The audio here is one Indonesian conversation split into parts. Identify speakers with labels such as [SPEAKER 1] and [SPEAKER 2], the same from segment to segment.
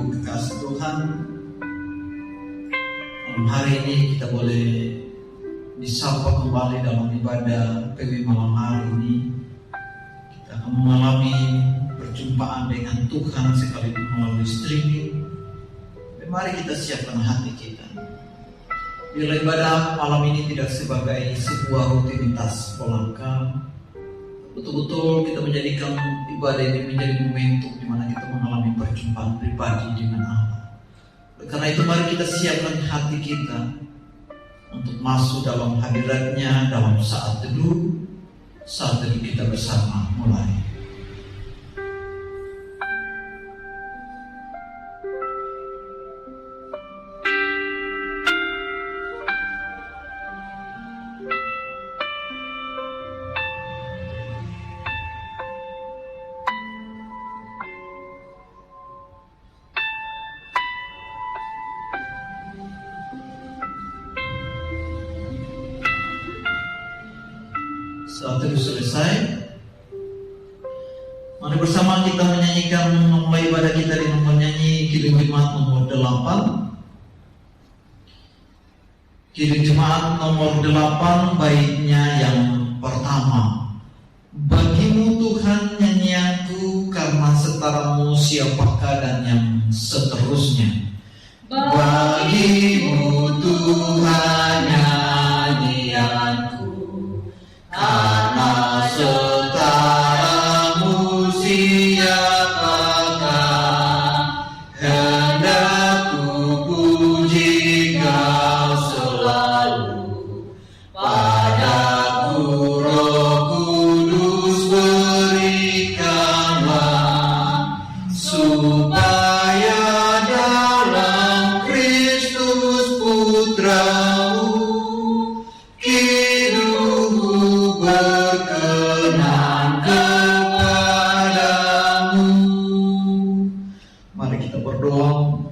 [SPEAKER 1] Ibu kekasih Tuhan, malam hari ini kita boleh disapa kembali dalam ibadah PW malam hari ini. Kita akan mengalami perjumpaan dengan Tuhan sekaligus melalui streaming. Mari kita siapkan hati kita. Biarlah ibadah malam ini tidak sebagai sebuah rutinitas belaka. Betul-betul kita menjadikan ibadah ini menjadi momentum di mana kita mengalami perjumpaan pribadi dengan Allah. Karena itu mari kita siapkan hati kita untuk masuk dalam hadiratnya dalam saat teduh kita bersama mulai. Saat itu selesai, mari bersama kita menyanyikan memulai ibadah kita dengan menyanyi Kidung Jemaat nomor 8. Kidung Jemaat nomor 8 baitnya yang pertama. Bagimu Tuhan nyanyianku, karena setaramu siapakah, dan yang seterusnya. Bagimu Tuhan nyanyianku, karena setaramu siapakah, hendak ku puji Kau selalu. Padaku Roh Kudus berikanlah, supaya dalam Kristus Putramu berkenan kepadamu. Mari kita berdoa.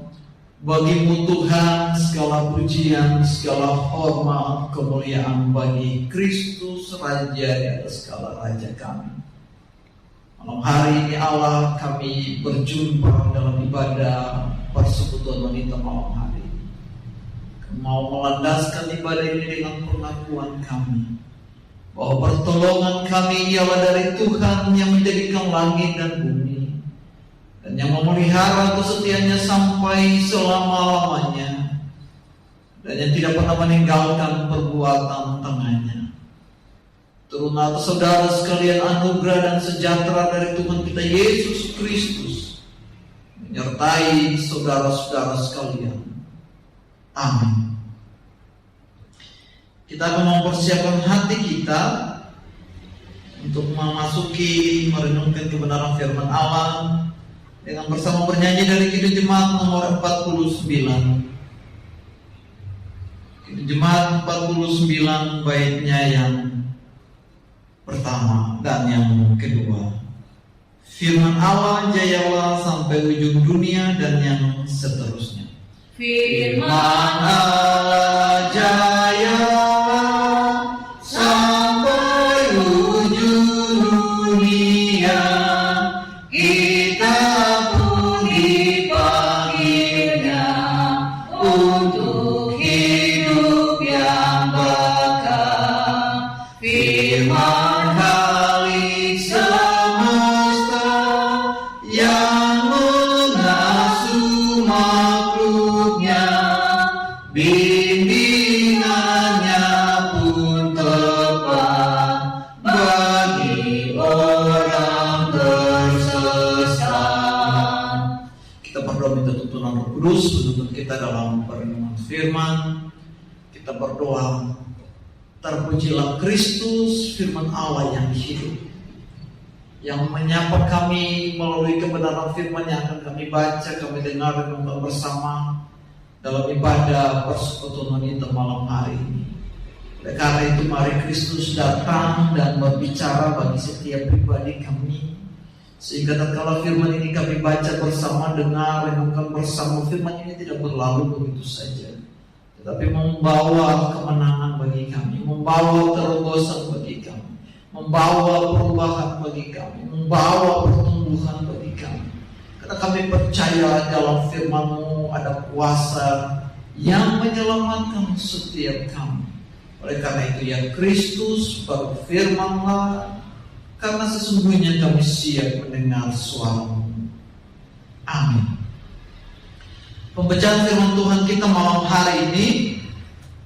[SPEAKER 1] Bagimu Tuhan segala pujian, segala hormat, kemuliaan bagi Kristus Raja di atas segala raja kami. Malam hari ini Allah, kami berjumpa dalam ibadah persekutuan wanita malam hari ini. Kami mau melandaskan ibadah ini dengan pengakuan kami bahwa pertolongan kami ialah dari Tuhan yang menjadikan langit dan bumi, dan yang memelihara kesetiaannya sampai selama-lamanya, dan yang tidak pernah meninggalkan perbuatan tangannya. Turun atas saudara sekalian anugerah dan sejahtera dari Tuhan kita Yesus Kristus, menyertai saudara-saudara sekalian. Amin. Kita akan mempersiapkan hati kita untuk memasuki merenungkan kebenaran firman Allah dengan bersama bernyanyi dari Kidung Jemaat nomor 49. Kidung Jemaat 49 baitnya yang pertama dan yang kedua. Firman Allah jayalah sampai ujung dunia, dan yang seterusnya. Firman Allah jaya sampai ujung dunia, kita pun dipanggilnya untuk hidup yang bekal. Firman Khalik semesta yang mengasuh makhluknya, bimbingannya pun tepat bagi orang tersesat. Kita berdoa minta tuntunan Roh Kudus menuntun kita dalam perenungan firman. Kita berdoa, terpujilah Kristus, firman Allah yang hidup, yang menyapa kami melalui kebenaran firman yang akan kami baca, kami dengar dan renungkan bersama dalam ibadah persekutuan wanita malam hari ini. Oleh karena itu mari Kristus datang dan berbicara bagi setiap pribadi kami, sehingga tatkala firman ini kami baca bersama, dengar, renungkan bersama, firman ini tidak berlalu begitu saja, tetapi membawa kemenangan bagi kami, membawa terobosan bagi kami, membawa perubahan bagi kami, membawa pertumbuhan bagi kami. karena kami percaya dalam firman-Mu ada kuasa yang menyelamatkan setiap kami. Oleh karena itu ya Kristus berfirman-Lah, karena sesungguhnya kami siap mendengar suara-Mu. Amin. Pembacaan firman Tuhan kita malam hari ini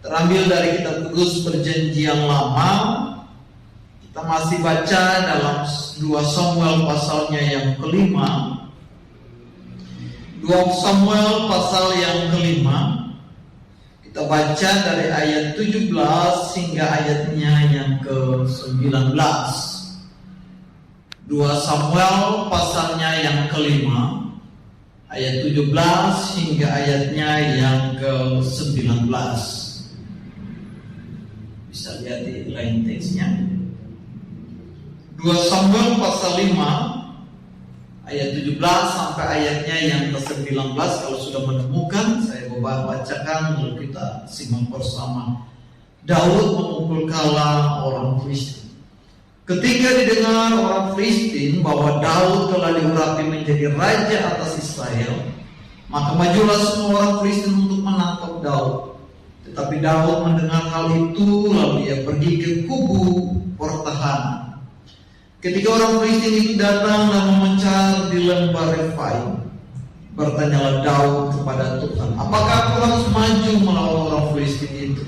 [SPEAKER 1] terambil dari kitab Kudus Perjanjian Lama. Kita masih baca dalam 2 Samuel pasalnya yang kelima. 2 Samuel pasal yang kelima. Kita baca dari ayat 17 hingga ayatnya yang ke-19. 2 Samuel pasalnya yang kelima, ayat 17 hingga ayatnya yang ke-19. Bisa lihat di lain teksnya. 2 Samuel pasal 5 ayat 17 sampai ayatnya yang ke-19. Kalau sudah menemukan, saya bacakan lalu kita simak bersama. Daud memukul kala orang Filistin. Ketika didengar orang Filistin bahwa Daud telah diurapi menjadi raja atas Israel, maka majulah semua orang Filistin untuk menangkap Daud. Tetapi Daud mendengar hal itu, lalu ia pergi ke kubu pertahanan. Ketika orang Filistin itu datang dan memencar di lembah Refaim, bertanyalah Daud kepada Tuhan, apakah aku harus maju melawan orang Filistin itu?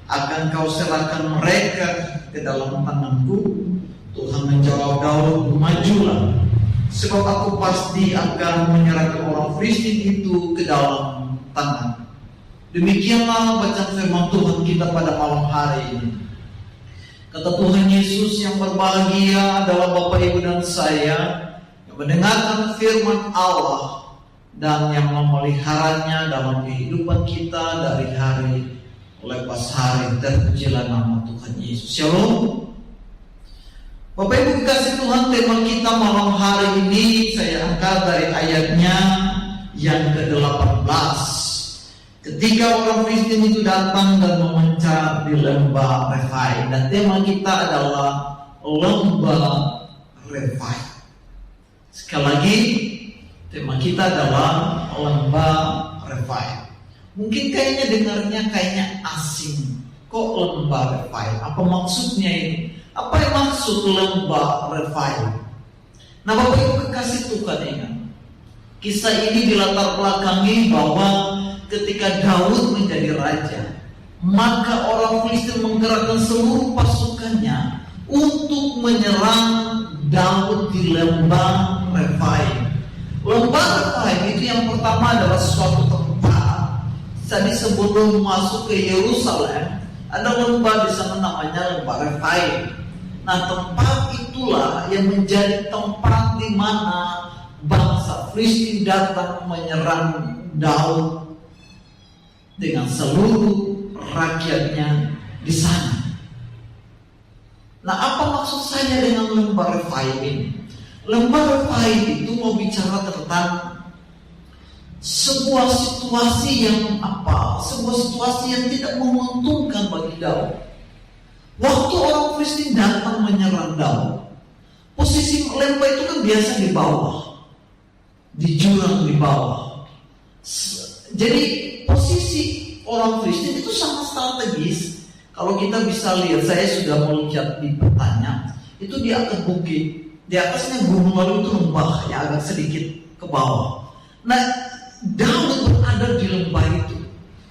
[SPEAKER 1] Akan kau serahkan mereka ke dalam tanganku? Tuhan menjawab Daud, majulah, sebab aku pasti akan menyerahkan orang Filistin itu ke dalam tangan. Demikianlah bacaan firman Tuhan kita pada malam hari ini. Kata Tuhan Yesus, yang berbahagia adalah Bapak, Ibu, dan saya yang mendengarkan firman Allah dan yang memeliharanya dalam kehidupan kita dari hari lepas hari. Terpujilah nama Tuhan Yesus. Shalom. Bapak Ibu kasih Tuhan, tema kita malam hari ini saya angkat dari ayatnya yang ke-18. Ketika orang Filistin itu datang dan memencar di lembah Refaim, dan tema kita adalah lembah Refaim. Sekali lagi, tema kita adalah lembah Refaim. Mungkin kayaknya dengarnya kayaknya asing. Kok lembah Refaim? Apa maksudnya ini? Apa yang maksud lembah Refaim? Nah, Bapak Ibu kekasih Tuhan, ingat, kisah ini dilatar belakangi bahwa ketika Daud menjadi raja, maka orang Filistin menggerakkan seluruh pasukannya untuk menyerang Daud di lembah Refaim. Lembah Refaim itu yang pertama adalah suatu tempat. Tadi sebelum masuk ke Yerusalem, ada lembah di sana namanya lembah Refaim. Nah, tempat itulah yang menjadi tempat di mana bangsa Filistin datang menyerang Daud dengan seluruh rakyatnya di sana. Nah, apa maksud saya dengan lembah Refaim ini? Lembah Refaim itu mau bicara tentang sebuah situasi yang sebuah situasi yang tidak menguntungkan bagi Daud. Waktu orang Filistin datang menyerang Daud, posisi lembah itu kan biasa di bawah, di jurang di bawah. Jadi posisi orang Filistin itu sangat strategis. Kalau kita bisa lihat, saya sudah melihat di petanya, itu di atas bukit, di atasnya gunung, lalu itu lembah yang agak sedikit ke bawah. Nah, Daud berada di lembah itu,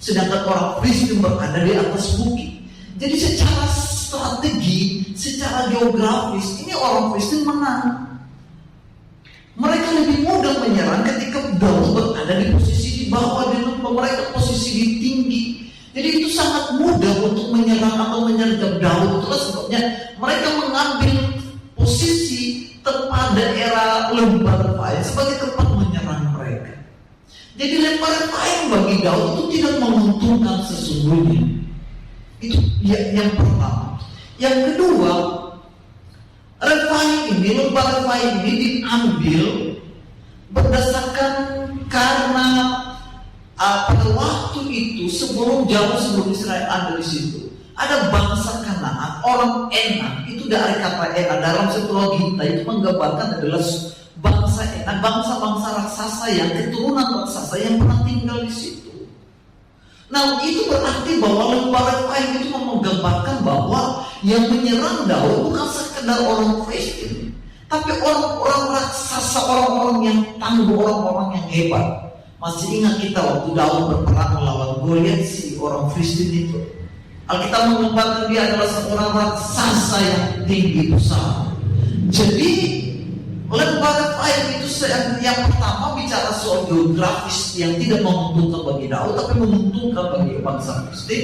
[SPEAKER 1] sedangkan orang Filistin berada di atas bukit. Jadi secara strategi, secara geografis, ini orang Filistin menang. Mereka lebih mudah menyerang ketika Daud berada di posisi di bawah, di lembah, mereka posisi di tinggi. Jadi itu sangat mudah untuk menyerang atau menyergap Daud. Itulah sebabnya mereka mengambil posisi tempat daerah lembah Refaim sebagai tempat menyerang mereka. Jadi lembah Refaim bagi Daud itu tidak menguntungkan sesungguhnya. Itu yang pertama. Yang kedua, lembah Refaim ini diambil berdasarkan karena pada waktu itu jauh sebelum Israel ada di situ, ada bangsa Kanaan, orang Enak. Itu dari kata Enak dalam psikologi kita itu menggambarkan adalah bangsa-bangsa raksasa yang keturunan raksasa yang pernah tinggal di situ. Nah, itu berarti bahwa lembah Refaim itu menggambarkan bahwa yang menyerang Daud bukan sekedar orang Filistin, tapi orang-orang raksasa, orang-orang yang tangguh, orang-orang yang hebat. Masih ingat kita waktu Daud berperang melawan Goliat, si orang Filistin itu? Alkitab menggambarkan dia adalah seorang raksasa yang tinggi besar. Jadi lembah Refaim itu yang pertama bicara soal geografis yang tidak menguntungkan bagi Daud, tapi menguntungkan bagi bangsa Filistin.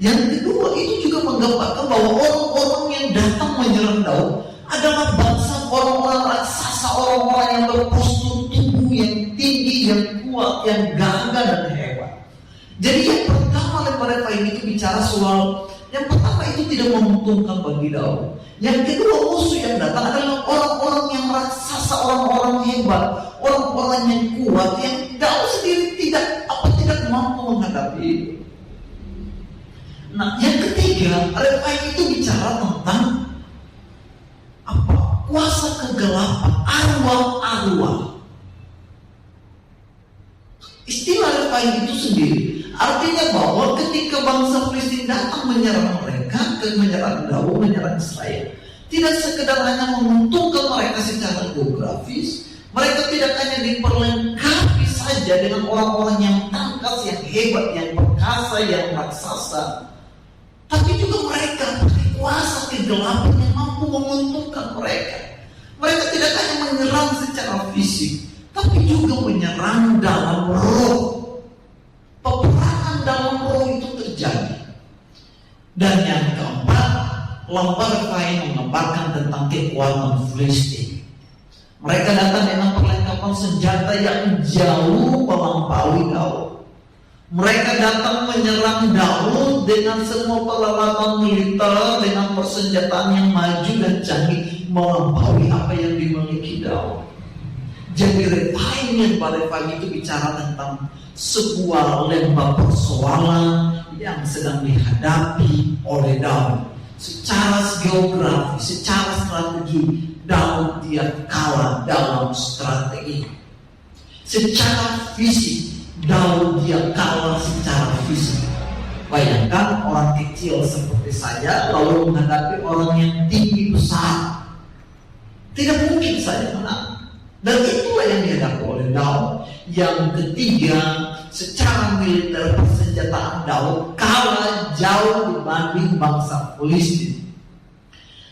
[SPEAKER 1] Yang kedua itu juga menggambarkan bahwa orang-orang yang datang menyerang Daud adalah bangsa orang-orang raksasa, orang-orang yang berpostur tubuh yang tinggi, yang kuat, yang gagah dan hebat. Jadi yang pertama lembah Refaim itu bicara soal yang pertama itu tidak menguntungkan bagi Daud. Yang kedua, musuh yang datang adalah orang-orang yang raksasa, orang-orang hebat, orang-orang yang kuat, yang Daud sendiri tidak mampu menghadapi itu. Nah, yang ketiga, Refaim itu bicara tentang kuasa kegelapan, arwah-arwah. Istilah Refaim itu sendiri artinya bahwa ketika bangsa Filistin datang menyerang mereka, menyerang Daud, menyerang Israel, tidak sekedar hanya menguntungkan mereka secara geografis, mereka tidak hanya diperlengkapi saja dengan orang-orang yang tangkas, yang hebat, yang perkasa, yang raksasa, tapi juga mereka punya kuasa kegelapan yang mampu menguntungkan mereka. Mereka tidak hanya menyerang secara fisik, tapi juga menyerang dalam roh. Peperangan dalam roh itu terjadi. Dan yang keempat, lembah Refaim mengabarkan tentang kekuatan Filistin. Mereka datang dengan perlengkapan senjata yang jauh melampaui Daud. Mereka datang menyerang Daud dengan semua peralatan militer, dengan persenjataan yang maju dan canggih, melampaui apa yang dimiliki Daud. Jadi Refaim itu bicara tentang sebuah lembah persoalan yang sedang dihadapi oleh Daud. Secara geografis, secara strategi, Daud dia kalah dalam strategi. Secara fisik, Daud dia kalah secara fisik. Bayangkan orang kecil seperti saya lalu menghadapi orang yang tinggi besar, tidak mungkin saya menang. Dan itulah yang dihadapi oleh Daud. Yang ketiga, secara militer persenjataan Daud kalah jauh dibanding bangsa Filistin.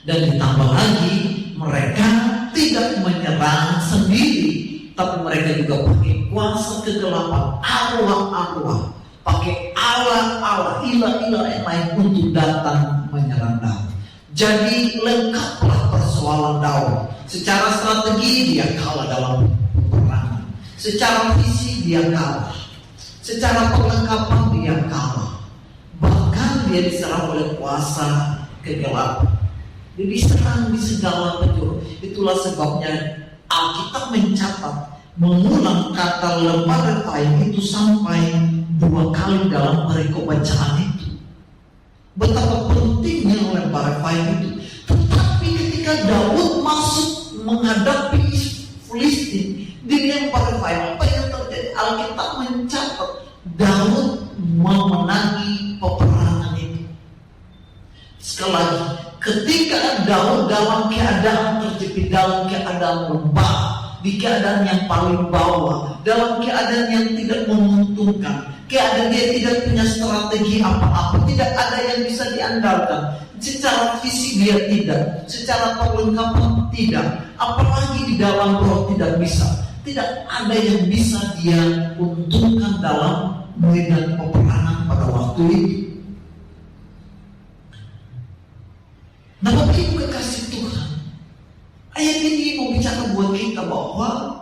[SPEAKER 1] Dan ditambah lagi, mereka tidak menyerang sendiri, tapi mereka juga pakai kuasa kegelapan, arwah-arwah, pakai Allah-Allah, ilah-ilah yang lain untuk datang menyerang Daud. Jadi lengkaplah persoalan Daud. Secara strategi dia kalah dalam peperangan, secara visi dia kalah, secara perlengkapan dia kalah. Bahkan dia diserang oleh kuasa kegelapan. Dia diserang di segala penjuru. Itulah sebabnya Alkitab mencatat, mengulang kata lembah Refaim itu sampai 2 kali dalam perikop bacaan itu. Betapa pentingnya lembah Refaim itu. Tetapi ketika Daud masuk menghadapi Filistin di lembah Refaim, apa yang terjadi? Alkitab mencatat Daud memenangi peperangan itu. Sekali lagi, ketika Daud dalam keadaan terjepit, dalam keadaan lemah, di keadaan yang paling bawah, dalam keadaan yang tidak menguntungkan, keadaan dia tidak punya strategi apa-apa, tidak ada yang bisa diandalkan. Secara fisik dia tidak, secara perlengkapan tidak, apalagi di dalam roh tidak bisa. Tidak ada yang bisa dia untungkan dalam medan peperangan pada waktu itu. Nah, Bapak Ibu kekasih Tuhan, ayat ini mau bicara buat kita bahwa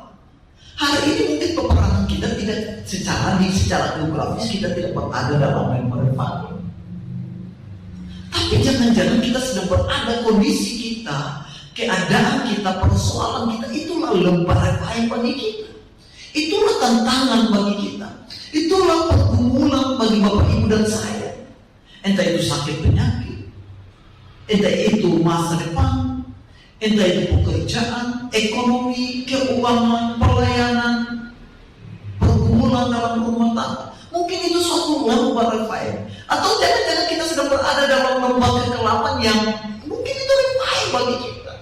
[SPEAKER 1] hari ini mungkin peperangan kita tidak secara geografis kita tidak berada dalam lembah Refaim. Tapi jangan-jangan kita sedang berada, kondisi kita, keadaan kita, persoalan kita, itulah lembah Refaim bagi kita. Itulah tantangan bagi kita. Itulah pergumulan bagi Bapak Ibu dan saya. Entah itu sakit penyakit, entah itu masa depan, entah itu pekerjaan, ekonomi, keuangan, pelayanan, pergumulan dalam rumah tangga. Mungkin itu suatu lembah revival. Atau jangan-jangan kita sedang berada dalam lembah kekelaman yang mungkin itu revival bagi kita.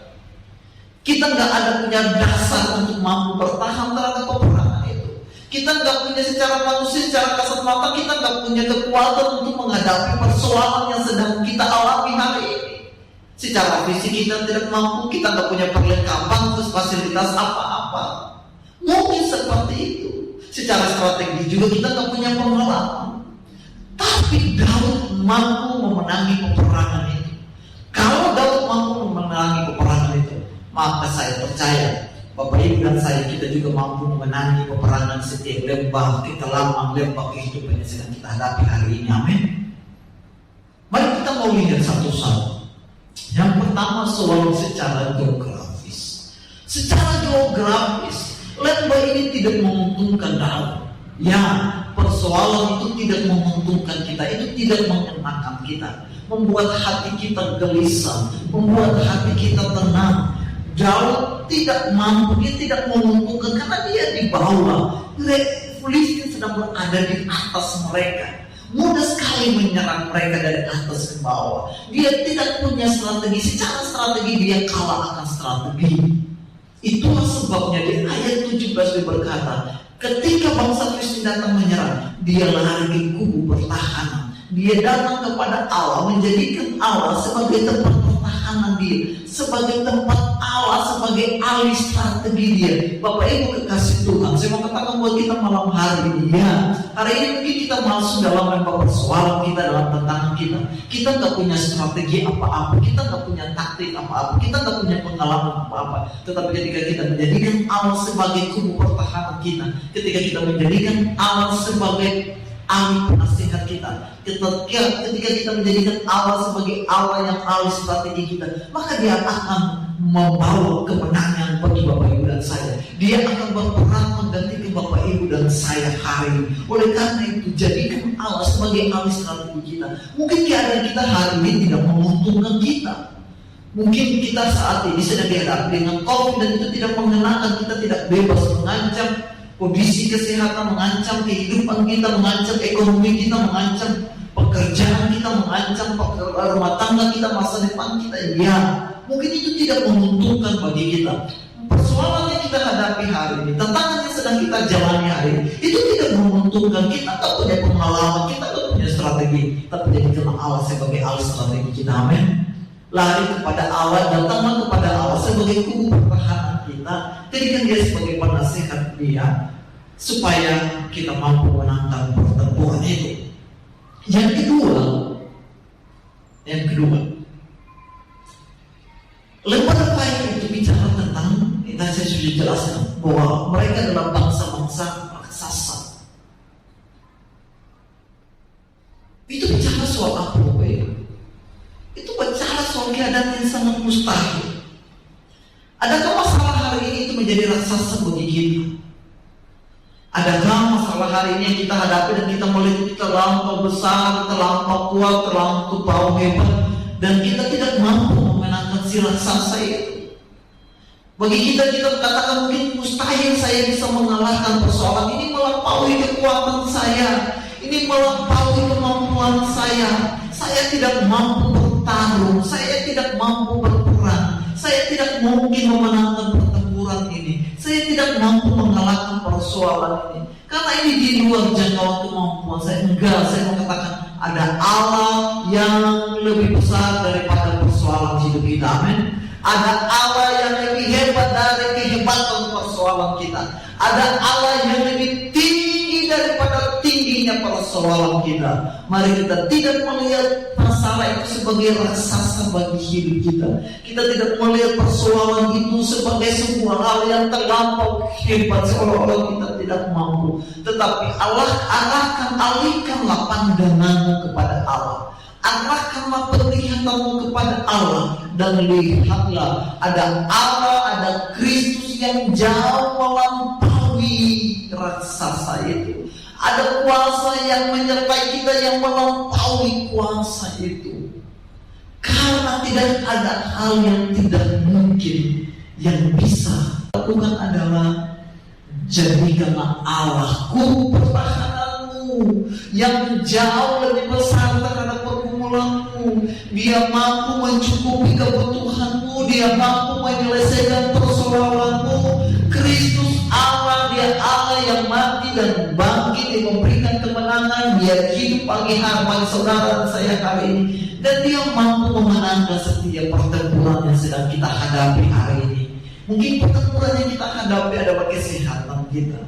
[SPEAKER 1] Kita nggak ada punya dasar untuk mampu bertahan terhadap peperangan itu. Kita nggak punya secara manusia, secara kasat mata kita nggak punya kekuatan untuk menghadapi persoalan yang sedang kita alami hari ini. Secara fisik kita tidak mampu, kita nggak punya perlengkapan terus fasilitas apa-apa. Mungkin seperti itu. Secara strategi juga kita nggak punya pengalaman. Tapi Daud mampu memenangi peperangan itu. Kalau Daud mampu memenangi peperangan itu, maka saya percaya Bapak Ibu dan saya, kita juga mampu memenangi peperangan setiap lembah kekelaman, lembah kehidupan yang sedang kita hadapi hari ini. Amin. Mari kita mau lihat satu-satu. Yang pertama, soal secara geografis. Secara geografis, lembah ini tidak menguntungkan Daud. Ya, persoalan itu tidak menguntungkan kita, itu tidak mengenakan kita, membuat hati kita gelisah, membuat hati kita tenang. Daud tidak mampu, dia tidak menguntungkan karena dia di bawah. Filistin sedang berada di atas mereka. Mudah sekali menyerang mereka dari atas ke bawah. Dia tidak punya strategi. Secara strategi dia kalah akan strategi. Itulah sebabnya di ayat 17 dia berkata, ketika bangsa Filistin datang menyerang, dia lari ke kubu pertahanan. Dia datang kepada Allah, menjadikan Allah sebagai tempat pertahanan dia, sebagai tempat Allah, sebagai alih strategi dia. Bapak Ibu kekasih Tuhan, saya mau katakan buat kita malam hari ini, ya, hari ini mungkin kita masuk dalam persoalan kita, dalam tantangan kita. Kita nggak punya strategi apa-apa, kita nggak punya taktik apa-apa, kita nggak punya pengalaman apa-apa. Tetapi ketika kita menjadikan Allah sebagai kubu pertahanan kita, ketika kita menjadikan Allah sebagai ahli penasihat kita, ketika kita menjadikan Allah sebagai Allah yang ahli strategi kita, maka dia akan membawa kemenangan bagi Bapak Ibu dan saya. Dia akan berperan menggantikan Bapak Ibu dan saya hari ini. Oleh karena itu, jadikan Allah sebagai ahli strategi kita. Mungkin keadaan kita hari ini tidak menguntungkan kita. Mungkin kita saat ini sedang dihadapi dengan COVID dan itu tidak mengenakan, kita tidak bebas, mengancam kondisi kesehatan, mengancam kehidupan kita, mengancam ekonomi kita, mengancam pekerjaan kita, mengancam rumah tangga kita, masa depan kita. Ya, mungkin itu tidak menguntungkan bagi kita. Persoalan yang kita hadapi hari ini, tantangan yang sedang kita jalani hari ini, itu tidak menguntungkan kita. Tak punya pengalaman, kita tak punya strategi, tapi jadikan Allah sebagai ahli strategi kita. Amin. Lari kepada Allah, datanglah kepada Allah sebagai kubu pertahanan kita, jadikan dia sebagai penasihat dia, supaya kita mampu menangkan pertempuran itu. Yang kedua, lembah revival itu bicara tentang, saya sudah jelaskan bahwa mereka adalah bangsa-bangsa raksasa. Itu bicara soal apa, Bapak Ibu? Itu bicara soal keadaan yang sangat mustahil. Adakah masalah hari ini itu menjadi raksasa bagi kita? Adakah masalah hari ini yang kita hadapi dan kita melihat itu terlampau besar, terlampau kuat, terlampau hebat, dan kita tidak mampu memenangkan si raksasa itu? Bagi kita katakan mungkin mustahil saya bisa mengalahkan persoalan ini, melampaui kekuatan saya, ini melampaui kemampuan saya. Saya tidak mampu bertarung, saya tidak mampu berperang, saya tidak mungkin memenangkan pertempuran ini, saya tidak mampu mengalahkan persoalan ini, karena ini di luar jangkauan kemampuan saya. Enggak, saya mau katakan ada Allah yang lebih besar daripada persoalan hidup kita. Amin. Ada Allah yang lebih hebat dari kehebatan persoalan kita. Ada Allah yang lebih tinggi daripada tingginya persoalan kita. Mari kita tidak melihat masalah itu sebagai raksasa bagi hidup kita. Kita tidak melihat persoalan itu sebagai sebuah hal yang terlampau hebat, seolah-olah kita tidak mampu. Tetapi alihkanlah pandanganmu kepada Allah. Arahkanlah penglihatanmu kepada Allah dan lihatlah ada Allah, ada Kristus yang jauh melampaui raksasa itu. Ada kuasa yang menyertai kita yang melampaui kuasa itu. Karena tidak ada hal yang tidak mungkin Yang bisa lakukan adalah jadikanlah Allahku pertahananmu yang jauh lebih besar terhadap pergumulanmu. Dia mampu mencukupi kebutuhanmu, dia mampu menyelesaikan persoalanmu. Kristus Allah, dia Allah yang mati dan bangkit, dia memberikan kemenangan. Dia hidup pagi hari bagi saudara dan saya hari ini, dan dia mampu memenangkan setiap pertempuran yang sedang kita hadapi hari ini. Mungkin pertempuran yang kita hadapi adalah kesehatan kita,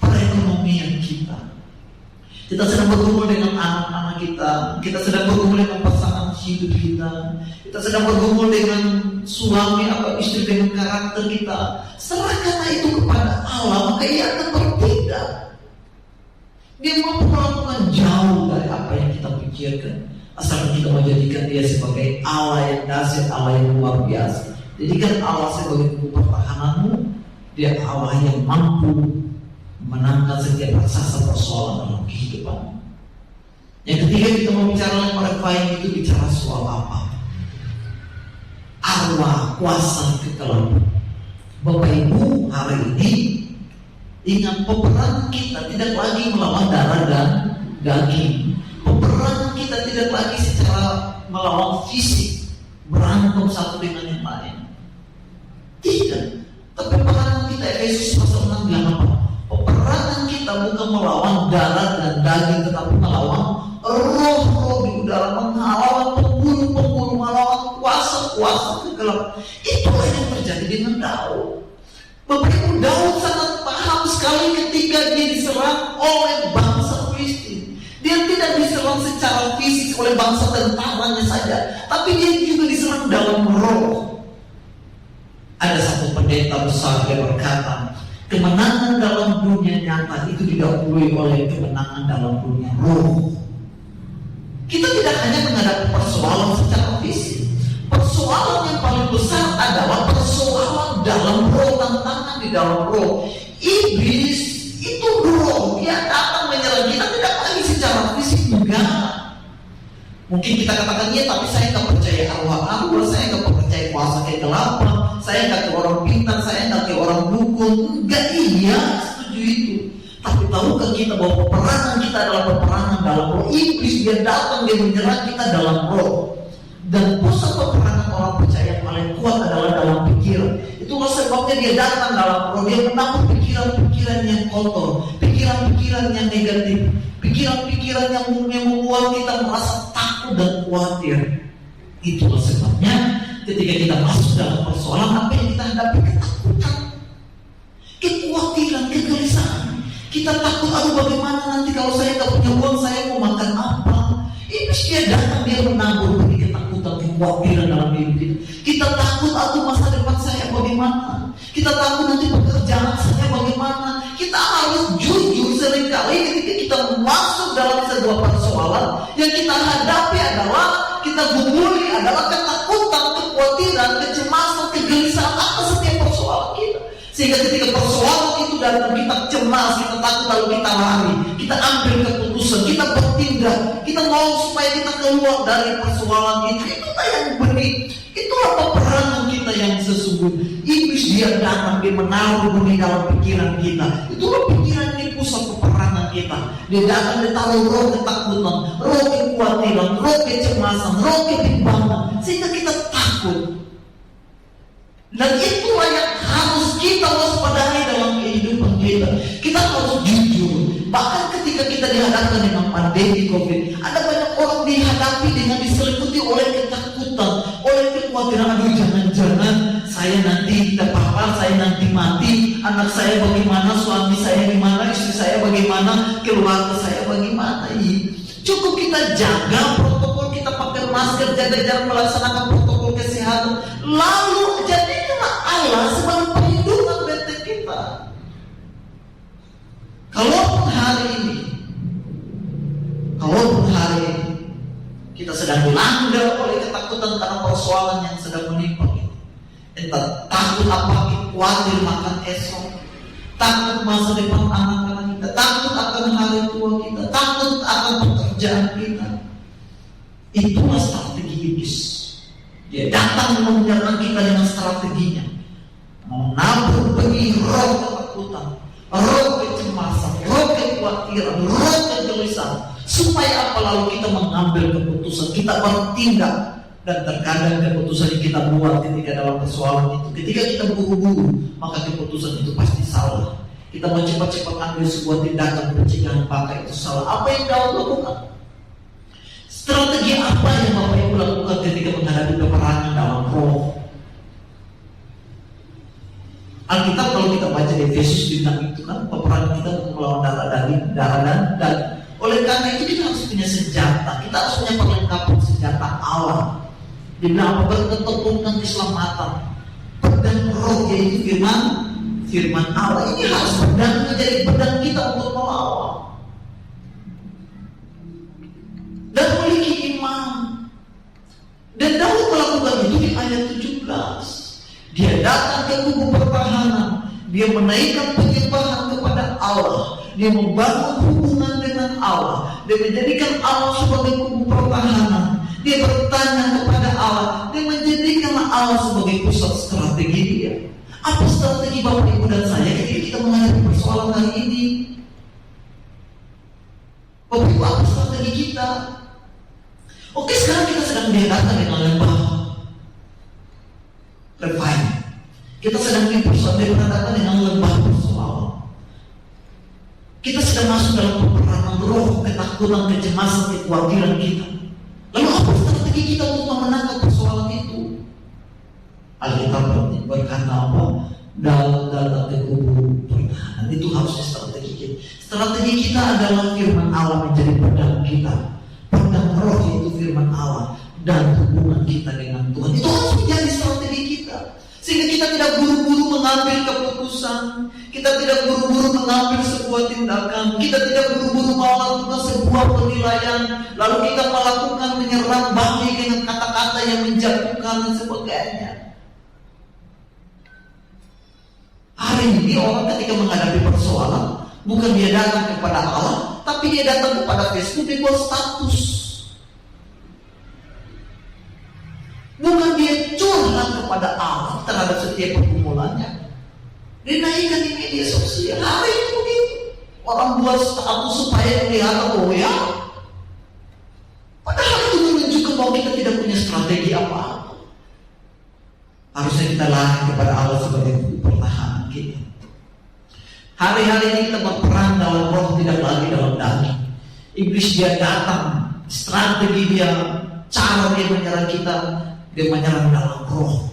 [SPEAKER 1] perekonomian kita. Kita sedang bergumul dengan anak-anak kita sedang bergumul dengan pasangan hidup kita sedang bergumul dengan suami atau istri, dengan karakter kita. Serahkanlah itu kepada Allah, maka ia akan bertindak. Dia mampu melakukan jauh dari apa yang kita pikirkan, asal kita menjadikan dia sebagai Allah yang dahsyat, Allah yang luar biasa. Jadikan Allah sebagai pertahananmu. Dia Allah yang mampu menangkan setiap raksasa persoalan dalam kehidupanmu. Yang ketiga, kita mau bicara pada poin itu bicara soal apa? Arwah kuasa kekelapan. Bapak Ibu, hari ini ingat, peperangan kita tidak lagi melawan darah dan daging. Peperangan kita tidak lagi secara melawan fisik, berantem satu dengan yang lain. Tidak. Tapi peperangan kita, Efesus pasal 6 bilang apa? Peperangan kita bukan melawan darah dan daging, tetapi melawan roh-roh di udara, melawan pemburu-pemburu, melawan kuasa-kuasa kegelapan. Itulah yang terjadi dengan Daud. Bapak Ibu, Daud sangat paham sekali ketika dia diserang oleh bangsa Filistin. Dia tidak diserang secara fisik oleh bangsa tentaranya saja, tapi dia juga diserang dalam roh. Ada satu pendeta besar, dia berkata, kemenangan dalam dunia nyata itu didahului oleh kemenangan dalam dunia roh. Kita tidak hanya menghadapi persoalan secara fisik. Persoalan yang paling besar adalah persoalan dalam roh, tantangan di dalam roh. Iblis itu roh, dia datang menyerang kita tidak lagi secara fisik, enggak. Mungkin kita katakan, ya tapi saya nggak percaya arwah-arwah, saya nggak percaya kuasa kegelapan, saya nggak ke orang pintar, saya nggak ke orang dukun. Enggak, iya, setuju itu. Tapi tahukah kita bahwa peperangan kita adalah peperangan dalam roh? Iblis dia datang, dia menyerang kita dalam roh. Dan pusat peperangan orang percaya yang paling kuat adalah dalam pikiran. Itulah sebabnya dia datang dalam roh. Dia menampung pikiran-pikiran yang kotor, pikiran-pikiran yang negatif, pikiran-pikiran yang membuat kita merasa takut dan khawatir. Itulah sebabnya ketika kita masuk dalam persoalan, apa yang kita hadapi? Ketakutan, kekhawatiran, kegelisahan. Kita takut, aduh bagaimana nanti kalau saya nggak punya uang, saya mau makan apa? Iblis dia datang, dia menabur bagi ketakutan, kekhawatiran dalam hidup kita. Kita takut, aduh masa depan saya bagaimana? Kita takut nanti pekerjaan saya bagaimana? Kita harus jujur, seringkali ketika kita masuk dalam sebuah persoalan, yang kita hadapi adalah, kita gumuli adalah ketakutan, kekhawatiran, kecemasan, kegelisahan atas setiap persoalan kita. Sehingga ketika persoalan itu datang, kita cemas, kita takut, lalu kita lari, kita ambil keputusan, kita bertindak, kita mau supaya kita keluar dari persoalan itu. Itulah yang beri, itulah peperangan kita yang sesungguhnya. Iblis dia datang, dia menaruh benih dalam pikiran kita. Itulah pikiran ini pusat peperangan kita. Dia datang, dia taruh roh ketakutan, roh kekhawatiran, roh kecemasan, roh kebimbangan, sehingga kita takut. Dan itulah yang harus kita waspadai dalam kehidupan kita. Kita harus jujur. Bahkan ketika kita dihadapkan dengan pandemi COVID, ada banyak orang dihadapi dengan diselimuti oleh ketakutan, oleh kekhawatiran. Aduh, jangan-jangan saya nanti terpapar, saya nanti mati, anak saya bagaimana, suami saya bagaimana, istri saya bagaimana, keluarga saya bagaimana. Cukup kita jaga protokol, kita pakai masker, jaga jarak, melaksanakan protokol kesehatan, lalu jadikanlah Allah sebagai perlindungan benteng kita. Kalaupun hari ini kita sedang dilanda oleh ketakutan karena persoalan yang sedang menimpa kita, entah takut apa, khawatir makan esok, takut masa depan anak-anak kita, takut akan hari tua kita, takut akan pekerjaan kita. Itulah strategi iblis. Dia datang menyerang kita dengan strateginya. menabur benih roh ketakutan, roh kecemasan, roh kekhawatiran, roh kegelisahan. Supaya apa? Lalu kita mengambil keputusan, kita bertindak. Dan terkadang keputusan yang kita buat ketika dalam persoalan itu, ketika kita buru-buru, maka keputusan itu pasti salah. Kita mau cepat-cepat ambil sebuah tindakan pencegahan, maka itu salah. Apa yang Daud lakukan? Strategi apa yang Bapak Ibu lakukan ketika menghadapi peperangan dalam roh? Alkitab kalau kita baca di Efesus bilang itu kan peperangan kita untuk melawan darah dan oleh karena itu kita harus punya senjata. Kita harus punya perlengkapan senjata Allah. Dibilang berketepungan keselamatan, pedang roh yaitu firman Allah. Ini harus pedang menjadi pedang kita untuk melawan dan memiliki iman. Dan Daud melakukan itu di ayat 17. Dia datang ke kubu pertahanan, dia menaikkan penyembahan kepada Allah, dia membangun hubungan dengan Allah, dia menjadikan Allah sebagai kubu pertahanan. Dia bertanya kepada Allah, dia menjadikan Allah sebagai pusat strategi dia. Apa strategi Bapak Ibu dan saya ketika kita menghadapi persoalan hari ini? Bapak Ibu, apa strategi kita? Oke, sekarang kita sedang dihadapkan dengan lembah Refine. Kita sedang dihadapkan dengan lembah persoalan. Kita sedang masuk dalam peperangan roh, ketakutan, kecemasan, kekhawatiran kita. Lalu apa strategi kita untuk memenangkan persoalan itu? Alkitab berkata apa? Datang ke kubu pertahanan. Itu harusnya strategi kita. Strategi kita adalah firman Allah menjadi pedang kita. Pedang roh yaitu firman Allah dan hubungan kita dengan Tuhan. Itu harus menjadi strategi kita. Sehingga kita tidak buru-buru mengambil keputusan, kita tidak buru-buru mengambil sebuah tindakan, kita tidak buru-buru melakukan sebuah penilaian, lalu kita melakukan menyerang balik dengan kata-kata yang menjatuhkan dan sebagainya. Hari ini orang ketika menghadapi persoalan, bukan dia datang kepada Allah, tapi dia datang kepada Facebook, dia buat status. Bukan dia curhat kepada Allah terhadap setiap pergumulannya. Dinaikkan di media sosial. Hari itu begitu. Orang buat status supaya dilihat, oh ya. Padahal itu menunjukkan bahwa kita tidak punya strategi apa-apa. Harusnya kita lari kepada Allah sebagai pertahanan kita. Hari-hari ini kita berperang dalam roh, tidak lagi dalam daging. Iblis dia datang, strategi dia, cara dia menyerang kita. Dia menyerang dalam roh.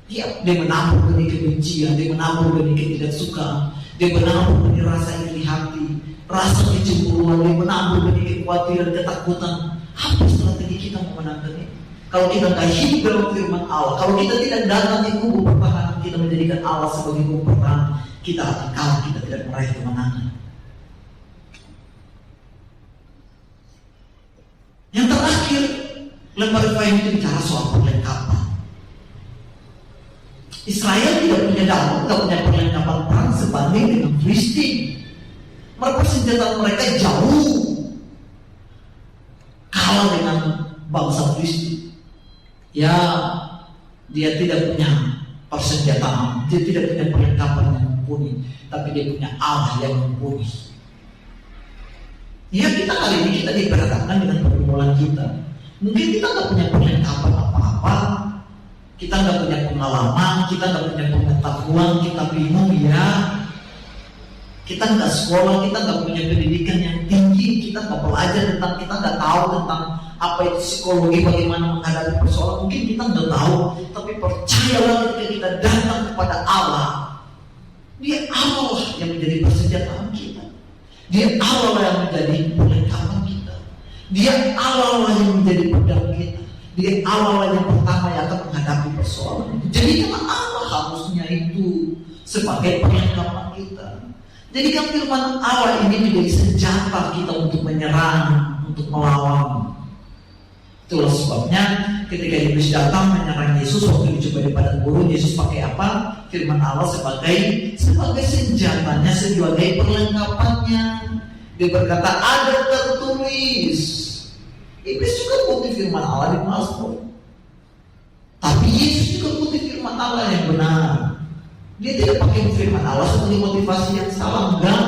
[SPEAKER 1] Dia menabur benih kebencian, dia menabur benih ketidaksukaan, dia menabur benih rasa iri hati, rasa kecemburuan, dia menabur benih kekhawatiran, ketakutan. Apa strategi kita memenangkan ini? Kalau kita tidak hidup dalam firman Allah, kalau kita tidak datang di kubu pertahanan, kita menjadikan Allah sebagai kubu pertahanan, kita akan kalah, kita tidak meraih kemenangan. Yang terakhir, lembar Refine itu bicara soal perlengkapan. Israel tidak punya Daud, tidak punya perlengkapan perang sebanding dengan Filistin. Mereka senjata mereka jauh kalah dengan bangsa Filistin. Ya, dia tidak punya persenjataan, dia tidak punya perlengkapan yang mumpuni, tapi dia punya Allah yang mumpuni. Ya, kita kali ini kita diperhadapkan dengan pergumulan kita. Mungkin kita nggak punya perlengkapan apa-apa, kita nggak punya pengalaman, kita nggak punya pengetahuan, kita bingung ya. Kita nggak sekolah, kita nggak punya pendidikan yang tinggi, kita nggak belajar tentang, kita nggak tahu tentang apa itu psikologi, bagaimana menghadapi persoalan. Mungkin kita nggak tahu, tapi percayalah ketika kita datang kepada Allah, Dia Allah yang menjadi persenjataan kita, Dia Allah yang menjadi perlengkapan kita, Dia Allah yang menjadi pedang kita, Dia Allah yang pertama yang akan menghadapi persoalan itu. Jadi Allah harusnya itu sebagai perlengkapan kita. Jadikan firman Allah ini menjadi senjata kita untuk menyerang, untuk melawan. Itulah sebabnya ketika Iblis datang menyerang Yesus waktu dicoba di padang gurun, Yesus pakai apa? Firman Allah sebagai senjatanya, sebagai perlengkapannya. Dia berkata, ada tertulis. Iblis juga putih firman Allah di Mazmur. Tapi Yesus juga putih firman Allah yang benar. Dia tidak pakai firman Allah sebagai motivasi yang salah, enggak.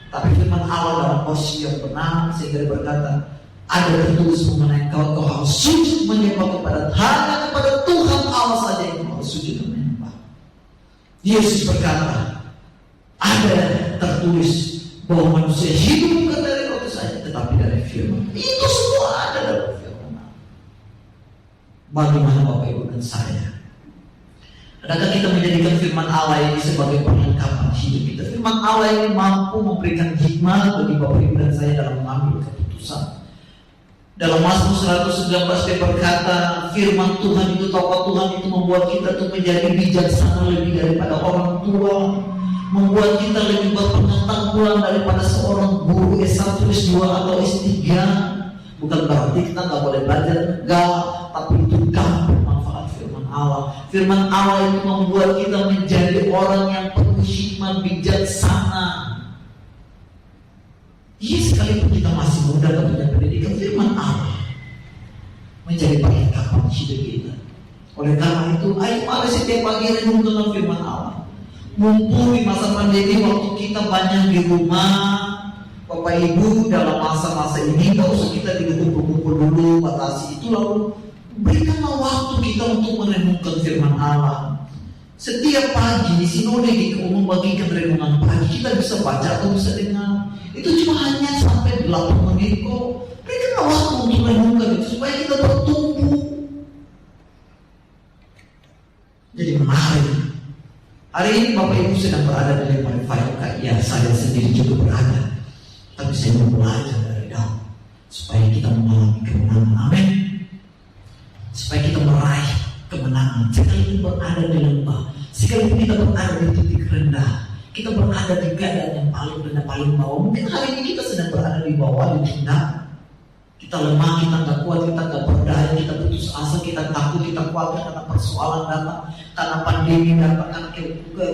[SPEAKER 1] Tapi firman Allah dalam posisi yang benar, sehingga dia berkata, ada tertulis mengenai kau harus sujud menyembah hanya kepada Tuhan Allah saja yang harus sujud menyembah. Yesus berkata, ada tertulis bahwa manusia hidup bukan dari roti saja, tetapi dari firman. Itu semua ada dalam firman. Bagaimana Bapak Ibu dan saya? Adakah kita menjadikan firman Allah ini sebagai perlengkapan hidup kita? Firman Allah ini mampu memberikan hikmat bagi Bapak Ibu dan saya dalam mengambil keputusan. Dalam Mazmur 119 dia berkata, firman Tuhan itu, taurat Tuhan itu membuat kita tuh menjadi bijaksana lebih daripada orang tua, membuat kita lebih berpengetahuan daripada seorang guru S1, S2 atau S3. Bukan berarti kita nggak boleh belajar, enggak, tapi itu gampang manfaat firman Allah. Firman Allah itu membuat kita menjadi orang yang penuh hikmat, bijaksana. Iya, sekalipun kita masih muda dan punya pendidikan, firman Allah menjadi perlengkapan hidup kita. Oleh karena itu, ayo mari setiap pagi renungkan firman Allah. Mumpung di masa pandemi, waktu kita banyak di rumah, Bapak Ibu, dalam masa-masa ini gak usah kita dikumpul-kumpul dulu, batasi itu, lalu berikanlah waktu kita untuk merenungkan firman Allah. Setiap pagi sinode di membagikan renungan pagi, kita bisa baca atau bisa dengar. Itu cuma hanya sampai 8 menit kok. Berikanlah waktu untuk renungkan itu supaya kita bertumbuh. Jadi mari. Hari ini Bapak Ibu sedang berada di Lemari Fayuka. Ya, saya sendiri juga berada. Tapi saya mau belajar dari dalam supaya kita mengalami kemenangan. Amin. Supaya kita meraih kemenangan. Sekalipun berada di lembah, sekalipun kita berada di titik rendah, kita berada di keadaan yang paling rendah, paling bawah. Mungkin hari ini kita sedang berada di bawah, di tindak. Kita lemah, kita nggak kuat, kita nggak berdaya, kita putus asa, kita takut, kita khawatir karena persoalan datang, karena pandemi datang, karena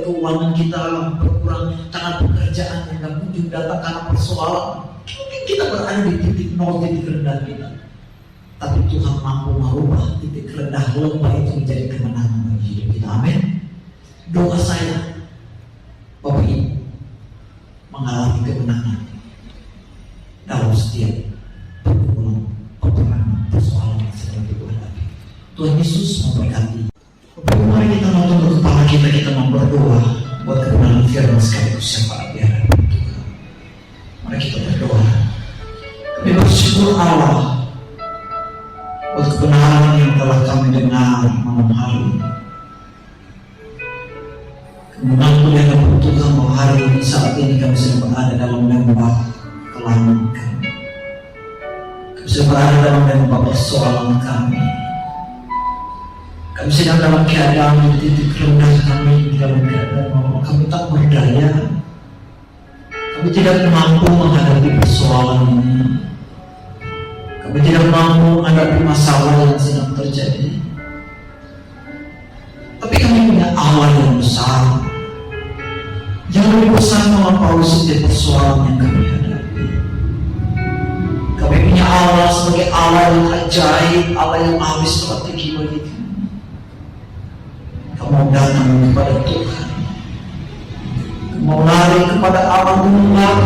[SPEAKER 1] keuangan kita berkurang, karena pekerjaan yang nggak kunjung datang, karena persoalan. Mungkin kita berada di titik nol, titik rendah kita. Tapi Tuhan mampu merubah titik rendah lembah itu menjadi kemenangan bagi hidup kita. Amin. Doa saya, Bapak Ibu, mengalami kemenangan dalam setiap peperangan persoalan yang sedang dihadapi. Tuhan Yesus memberkati. Bapak Ibu, mari kita menuntut kepala kita berdoa buat kebenaran firman sekaligus syafaat di hadapan Tuhan. Mari kita berdoa. Kami bersyukur Allah buat kebenaran yang telah kami dengar malam hari ini. Mengaku dengan Tuhan bahwa hari ini, saat ini kami sedang berada dalam lembah kelam kami. Kami sedang berada dalam lembah persoalan kami. Kami sedang dalam keadaan di titik rendah kami, dalam keadaan bahwa kami tak berdaya. Kami tidak mampu menghadapi persoalan ini. Kami tidak mampu menghadapi masalah yang sedang terjadi. Tapi kami punya Allah yang besar, yang lebih besar melampaui setiap persoalan yang kami hadapi. Kami punya Allah sebagai Allah yang ajaib, Allah yang ahli strategi bagi kami. Kamu datang kepada Tuhan, kamu lari kepada Allah Tuhan,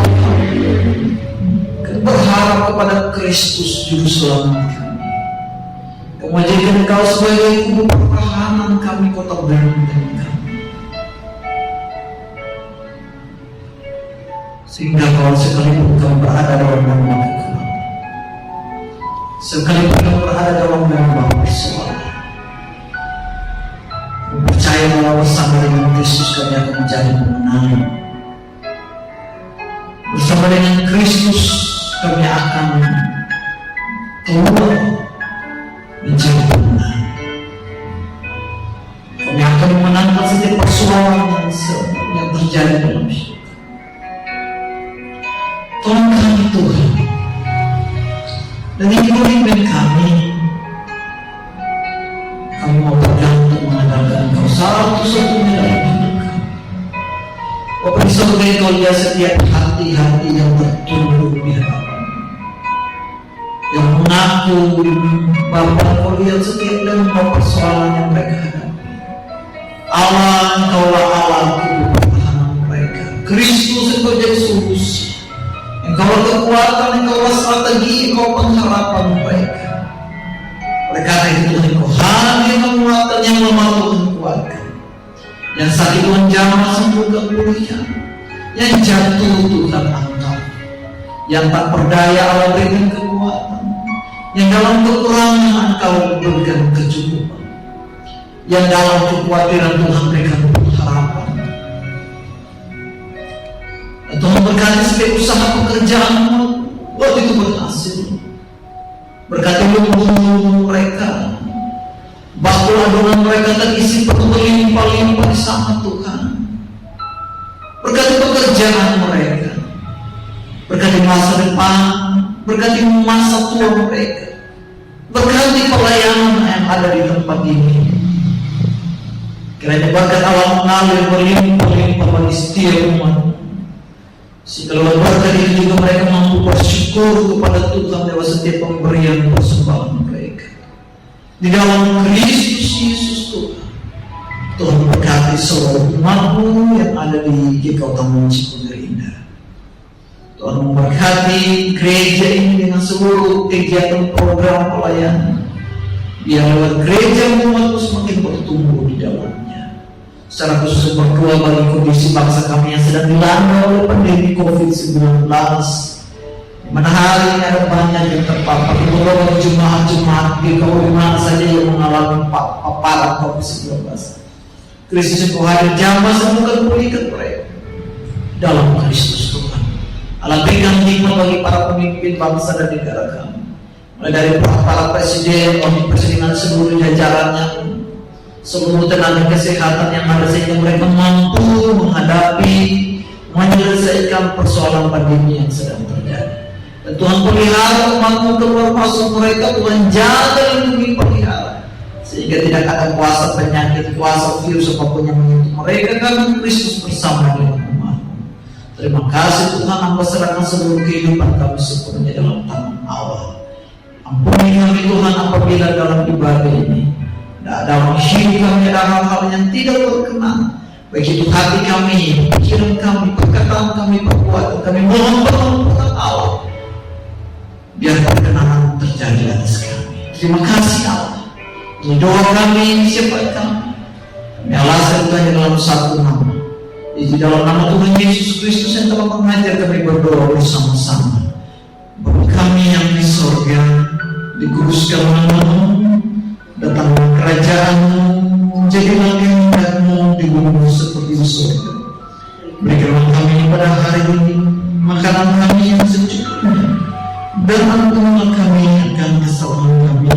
[SPEAKER 1] kamu berharap kepada Kristus Juru Selamat kami. Kamu jadikan Engkau sebagai kubu pertahanan kami, kota berlindung kami. Sehingga kalau sekalipun kamu berada dalam lembah kekelaman, sekalipun kamu berada dalam lembah persoalan, percaya bahwa bersama dengan Kristus kami akan menjadi pemenang. Bersama dengan Kristus kami akan keluar menjadi pemenang. Kami akan memenangkan setiap persoalan yang terjadi dalam hidup. Tolong kami Tuhan, dan pimpin kami. Kami mau bergantung mengandalkan Engkau satu-satunya dalam hidup kami. Bapak di surga, Engkau lihat setiap hati-hati yang tertunduk di hadapan, yang mengaku. Bapak, Engkau lihat setiap lembah persoalan yang mereka hadapi. Allah, Engkaulah Allah pertahanan mereka. Kristus, Engkau jadi solusi. Engkaulah kekuatan, Engkaulah strategi, Engkau pengharapan mereka. Oleh karena itu Tuhan, Engkau hadir menguatkan yang lemah Tuhan kuatkan. Yang sakit Tuhan jamah sembuhkan pulihkan. Yang jatuh Tuhan angkat. Yang tak berdaya Allah berikan kekuatan. Yang dalam kekurangan Engkau berikan kecukupan. Yang dalam kekhawatiran Tuhan berikan harapan. Dan Tuhan berkati setiap usaha pekerjaanmu waktu itu berhasil. Berkati lumbung mereka, bakul adonan mereka terisi penuh berlimpah-limpah di sana Tuhan. Berkati pekerjaan mereka, berkati masa depan, berkati masa tua mereka, berkati pelayanan yang ada di tempat ini. Kiranya berkat Allah mengalir berlimpah-limpah bagi setiap umat. Sehingga lewat berkat itu juga mereka mampu bersyukur kepada Tuhan lewat setiap pemberian persembahan mereka. Di dalam Kristus Yesus Tuhan berkati seluruh umatmu yang ada di GKUT Cikunir Indah. Tuhan memberkati gereja ini dengan seluruh kegiatan program pelayanan. Biar lewat gereja umatmu semakin bertumbuh di dalamnya. Secara khusus berdoa bagi kondisi bangsa kami yang sedang dilanda oleh pandemi COVID-19. Mana hari ini ada banyak yang terpapar. Berdoa bagi jemaat-jemaat di mana saja yang mengalami paparan COVID-19. Kristus Engkau hadir jamah sembuhkan pulihkan mereka dalam Kristus Tuhan. Allah berikan hikmat bagi para pemimpin bangsa dan negara kami. Mulai dari para presiden, wakil presiden dan seluruh jajarannya, seluruh tenaga kesehatan yang ada sehingga mereka mampu menghadapi, menyelesaikan persoalan pandemi yang sedang terjadi. Dan Tuhan pelihara umatmu keluar masuk mereka, Tuhan jaga lindungi pelihara sehingga tidak ada kuasa penyakit, kuasa virus apapun yang menyentuh mereka karena Kristus bersama dengan umatmu. Terima kasih Tuhan, hamba serahkan seluruh kehidupan kami sepenuhnya dalam tangan Allah. Ampuni kami Tuhan apabila dalam ibadah ini dalam hidup kami ada hal-hal yang tidak berkenan, baik itu hati kami, pikiran kami, perkataan kami, perbuatan kami, mohon pertolongan Allah biar perkenanan terjadi atas kami. Terima kasih Allah. Ini doa kami, syafaat kami. Kami alaskan Tuhan dalam satu nama, di dalam nama Tuhan Yesus Kristus yang telah mengajar kami berdoa bersama-sama. Bapa kami yang di sorga, dikuduskan namamu, datanglah kerajaan-Mu, jadilah kehendak-Mu di bumi seperti di surga. Berikanlah kami pada hari ini makanan kami yang secukupnya, dan ampunilah kami akan kesalahan kami,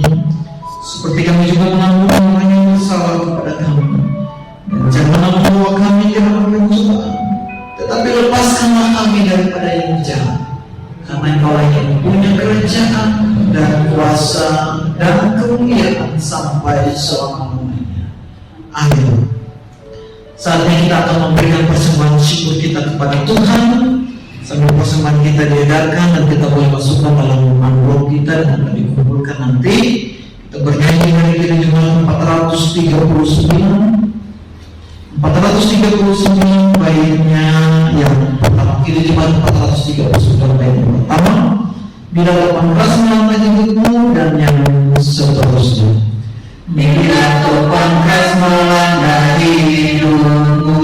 [SPEAKER 1] seperti kami juga mengampuni orang yang bersalah kepada kami. Dan janganlah membawa kami ke dalam pencobaan, tetapi lepaskanlah kami daripada yang jahat. Karena Engkau yang punya kerajaan dan kuasa dan kemuliaan sampai selama-lamanya. Amin. Saatnya kita akan memberikan persembahan syukur kita kepada Tuhan. Sambil persembahan kita diedarkan dan kita boleh masukkan dalam amplop kita dan akan dikumpulkan nanti. Kita bernyanyi dari kiri jemaat 439 baitnya yang pertama. Kiri jemaat 439 bait yang pertama. Bila 18 melambat hidupmu dan yang seterusnya. Bila pangkas melanda hidupmu,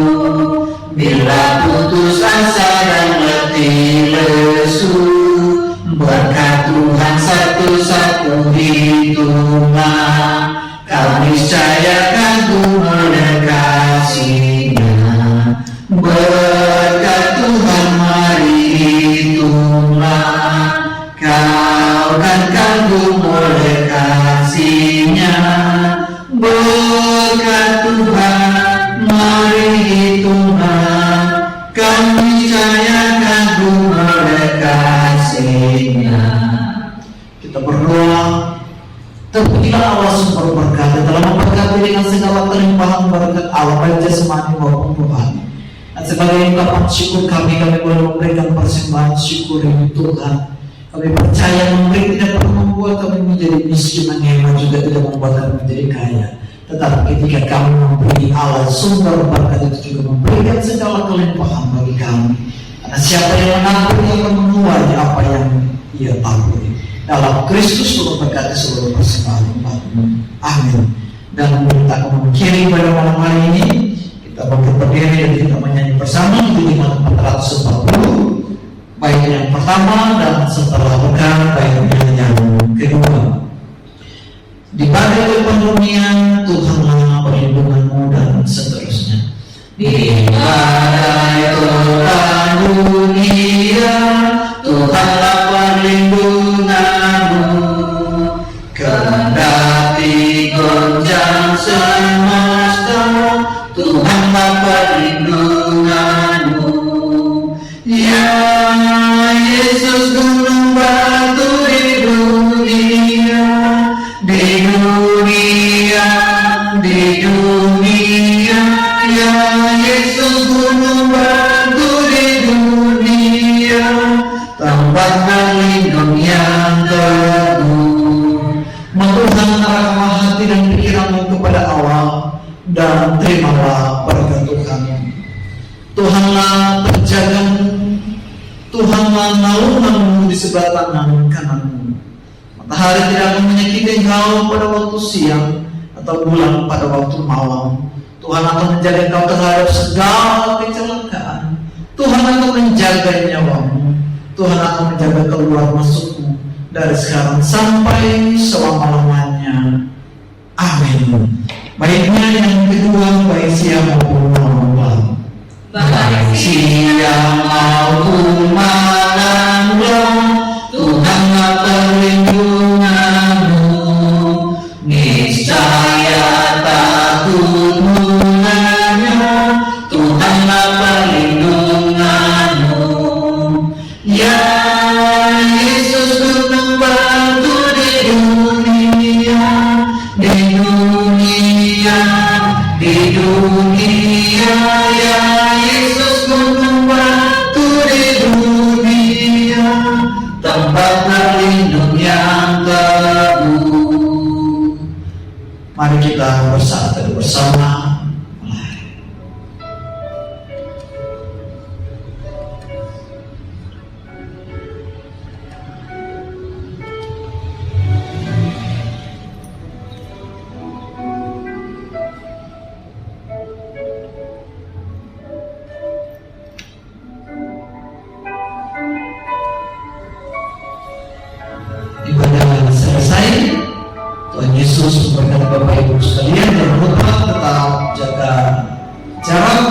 [SPEAKER 1] bila putus asa dan letih lesu, berkat Tuhan satu-satu hitunglah, kau niscaya akan mendekasinya. Berkat Tuhan mari hitunglah, kau kan kagum oleh kasih-Nya. Berkat Tuhan mari hitunglah, kau niscaya kagum oleh kasih-Nya. Kita berdoa. Terpujilah Allah sumber berkat yang telah memberkati dengan segala kelimpahan berkat Allah baik jasmani maupun rohani. Dan sebagai ungkapan syukur kami boleh memberikan persembahan syukur ini Tuhan. Kami percaya memberi tidak pernah membuat kami menjadi miskin, dan hemat juga tidak membuat kami menjadi kaya. Tetapi ketika kami memberi Allah sumber berkat itu juga memberikan segala kelimpahan bagi kami. Karena siapa yang menabur dia akan menuai apa yang ia taburi. Dalam Kristus memberkati seluruh persembahan umat-Mu. Amin. Dan kita akan mengakhiri pada malam hari ini, kita bangkit berdiri dan kita menyanyi bersama di 440. Baik yang pertama dan setelah bukan baik yang kedua. Di badai depan dunia Tuhanlah perlindunganmu dan seterusnya. Di badai depan dunia Tuhanlah perlindunganmu, kendati goncang semesta Tuhanlah perlindunganmu. Ya Yesus gunung batu di dunia, di dunia, di dunia. Ya Yesus gunung batu di dunia, tempat berlindung yang teguh. Tuhan arahkanlah hati dan pikiranmu kepada Allah dan terimalah berkat Tuhan. Tuhanlah penjagamu, Tuhanlah naunganmu di sebelah tangan kananmu. Matahari tidak akan menyakiti engkau pada waktu siang atau bulan pada waktu malam. Tuhan akan menjaga engkau terhadap segala kecelakaan. Tuhan akan menjaga nyawamu. Tuhan akan menjaga keluar masukmu dari sekarang sampai selama-lamanya. Amin. Baiknya yang kedua, baik siang maupun malam. Baik siang maupun malam, Tuhanlah perlindunganmu. Niscaya takutmu hanya Tuhanlah perlindunganmu. Ya Yesus gunung batu di dunia, di dunia, di dunia. Ya Yesus gunung batu di dunia, tempat berlindung yang teguh. Mari kita bersatu bersama. Ibadah selesai. Tuhan Yesus memberkati Bapak Ibu sekalian. Jangan lupa tetap jaga jarak,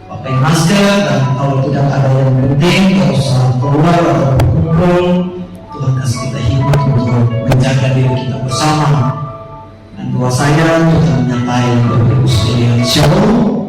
[SPEAKER 1] pakai masker, dan kalau tidak ada yang penting tidak usah keluar atau berkumpul. Tuhan kasih kita hikmat untuk menjaga diri kita bersama. Dan doa saya Tuhan menyertai Bapak Ibu sekalian. Shalom.